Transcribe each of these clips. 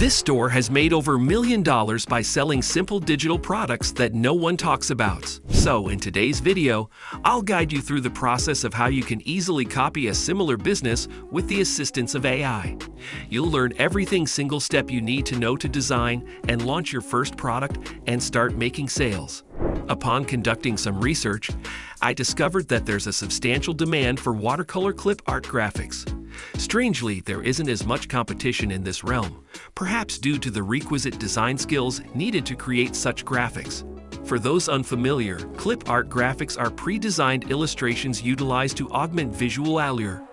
This store has made over $1 million by selling simple digital products that no one talks about. So in today's video, I'll guide you through the process of how you can easily copy a similar business with the assistance of AI. You'll learn everything single step you need to know to design and launch your first product and start making sales. Upon conducting some research, I discovered that there's a substantial demand for watercolor clip art graphics. Strangely, there isn't as much competition in this realm, perhaps due to the requisite design skills needed to create such graphics. For those unfamiliar, clip art graphics are pre-designed illustrations utilized to augment visual allure.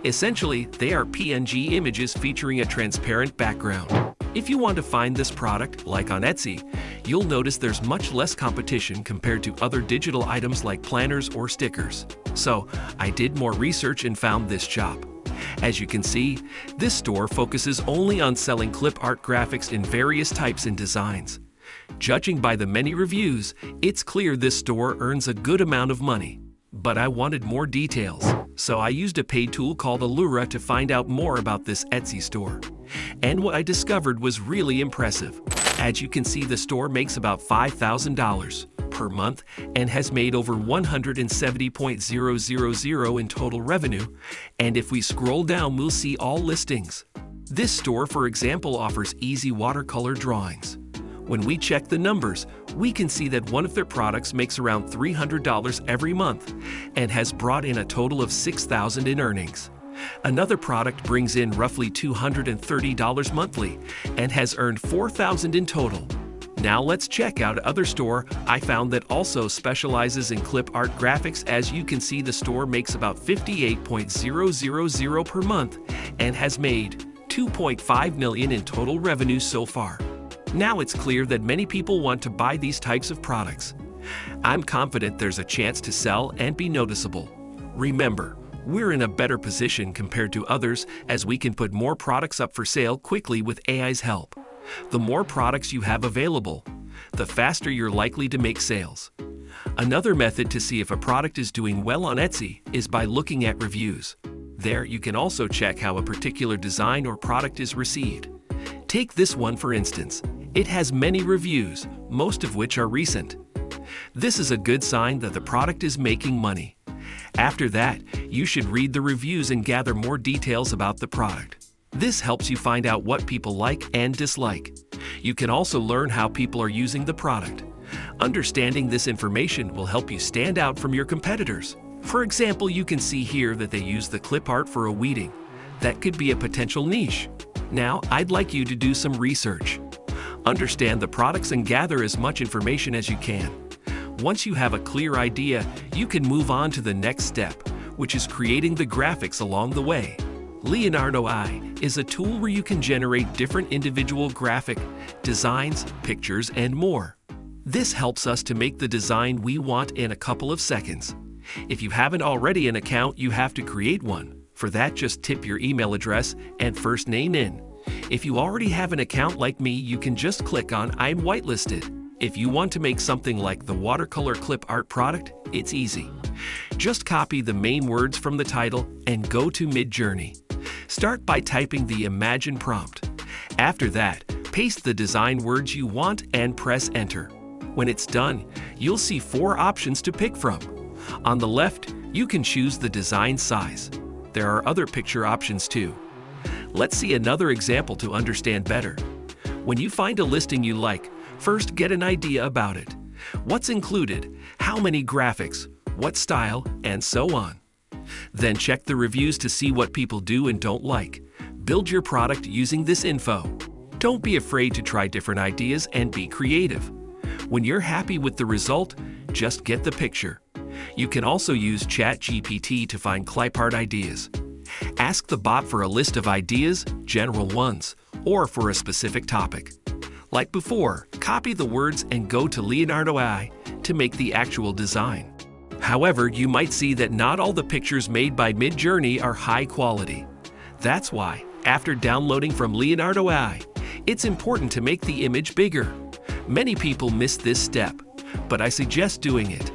Essentially, they are PNG images featuring a transparent background. If you want to find this product, like on Etsy, you'll notice there's much less competition compared to other digital items like planners or stickers. So, I did more research and found this shop. As you can see, this store focuses only on selling clip art graphics in various types and designs. Judging by the many reviews, it's clear this store earns a good amount of money. But I wanted more details, so I used a paid tool called Allura to find out more about this Etsy store. And what I discovered was really impressive. As you can see, the store makes about $5,000 per month and has made over $170,000 in total revenue. And if we scroll down, we'll see all listings. This store, for example, offers easy watercolor drawings. When we check the numbers, we can see that one of their products makes around $300 every month and has brought in a total of $6,000 in earnings. Another product brings in roughly $230 monthly and has earned $4,000 in total. Now let's check out another store I found that also specializes in clip art graphics. As you can see, the store makes about $58,000 per month and has made $2.5 million in total revenue so far. Now it's clear that many people want to buy these types of products. I'm confident there's a chance to sell and be noticeable. Remember, we're in a better position compared to others as we can put more products up for sale quickly with AI's help. The more products you have available, the faster you're likely to make sales. Another method to see if a product is doing well on Etsy is by looking at reviews. There you can also check how a particular design or product is received. Take this one for instance. It has many reviews, most of which are recent. This is a good sign that the product is making money. After that, you should read the reviews and gather more details about the product. This helps you find out what people like and dislike. You can also learn how people are using the product. Understanding this information will help you stand out from your competitors. For example, you can see here that they use the clip art for a weeding. That could be a potential niche. Now, I'd like you to do some research. Understand the products and gather as much information as you can. Once you have a clear idea, you can move on to the next step, which is creating the graphics along the way. Leonardo AI is a tool where you can generate different individual graphic designs, pictures, and more. This helps us to make the design we want in a couple of seconds. If you haven't already an account, you have to create one. For that, just type your email address and first name in. If you already have an account like me, you can just click on I'm whitelisted. If you want to make something like the watercolor clip art product, it's easy. Just copy the main words from the title and go to Midjourney. Start by typing the Imagine prompt. After that, paste the design words you want and press Enter. When it's done, you'll see 4 options to pick from. On the left, you can choose the design size. There are other picture options too. Let's see another example to understand better. When you find a listing you like, first get an idea about it. What's included, how many graphics, what style, and so on. Then check the reviews to see what people do and don't like. Build your product using this info. Don't be afraid to try different ideas and be creative. When you're happy with the result, just get the picture. You can also use ChatGPT to find clip art ideas. Ask the bot for a list of ideas, general ones, or for a specific topic. Like before, copy the words and go to Leonardo AI to make the actual design. However, you might see that not all the pictures made by Midjourney are high quality. That's why, after downloading from Leonardo AI, it's important to make the image bigger. Many people miss this step, but I suggest doing it.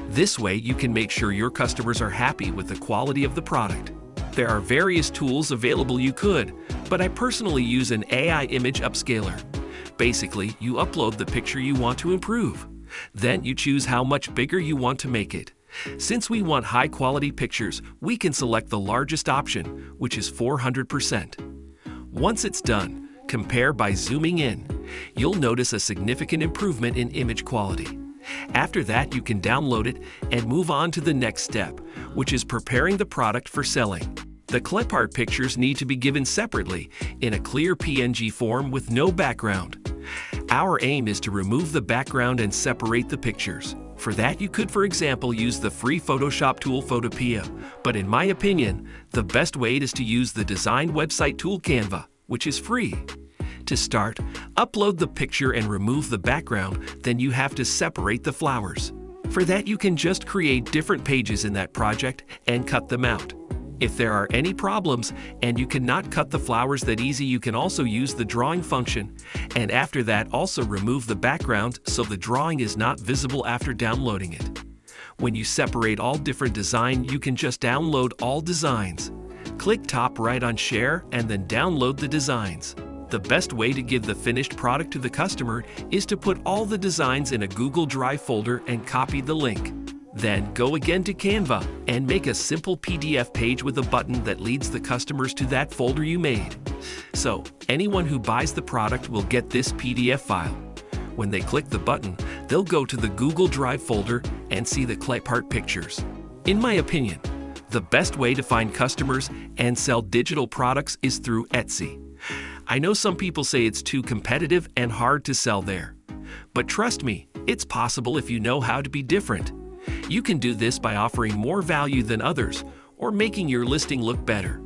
This way, you can make sure your customers are happy with the quality of the product. There are various tools available you could, but I personally use an AI image upscaler. Basically, you upload the picture you want to improve. Then you choose how much bigger you want to make it. Since we want high-quality pictures, we can select the largest option, which is 400%. Once it's done, compare by zooming in. You'll notice a significant improvement in image quality. After that, you can download it and move on to the next step, which is preparing the product for selling. The clip art pictures need to be given separately in a clear PNG form with no background. Our aim is to remove the background and separate the pictures. For that, you could, for example, use the free Photoshop tool Photopea, but in my opinion, the best way is to use the design website tool Canva, which is free. To start, upload the picture and remove the background, then you have to separate the flowers. For that, you can just create different pages in that project and cut them out. If there are any problems and you cannot cut the flowers that easy, you can also use the drawing function, and after that also remove the background so the drawing is not visible after downloading it. When you separate all different designs, you can just download all designs. Click top right on share and then download the designs. The best way to give the finished product to the customer is to put all the designs in a Google Drive folder and copy the link. Then go again to Canva and make a simple PDF page with a button that leads the customers to that folder you made. So anyone who buys the product will get this PDF file. When they click the button, they'll go to the Google Drive folder and see the clip art pictures. In my opinion, the best way to find customers and sell digital products is through Etsy. I know some people say it's too competitive and hard to sell there. But trust me, it's possible if you know how to be different. You can do this by offering more value than others or making your listing look better.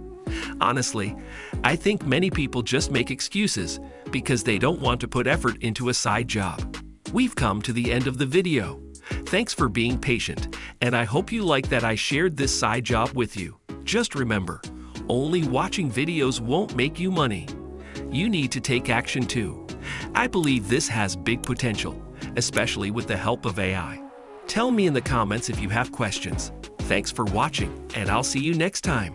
Honestly, I think many people just make excuses because they don't want to put effort into a side job. We've come to the end of the video. Thanks for being patient, and I hope you like that I shared this side job with you. Just remember, only watching videos won't make you money. You need to take action too. I believe this has big potential, especially with the help of AI. Tell me in the comments if you have questions. Thanks for watching, and I'll see you next time.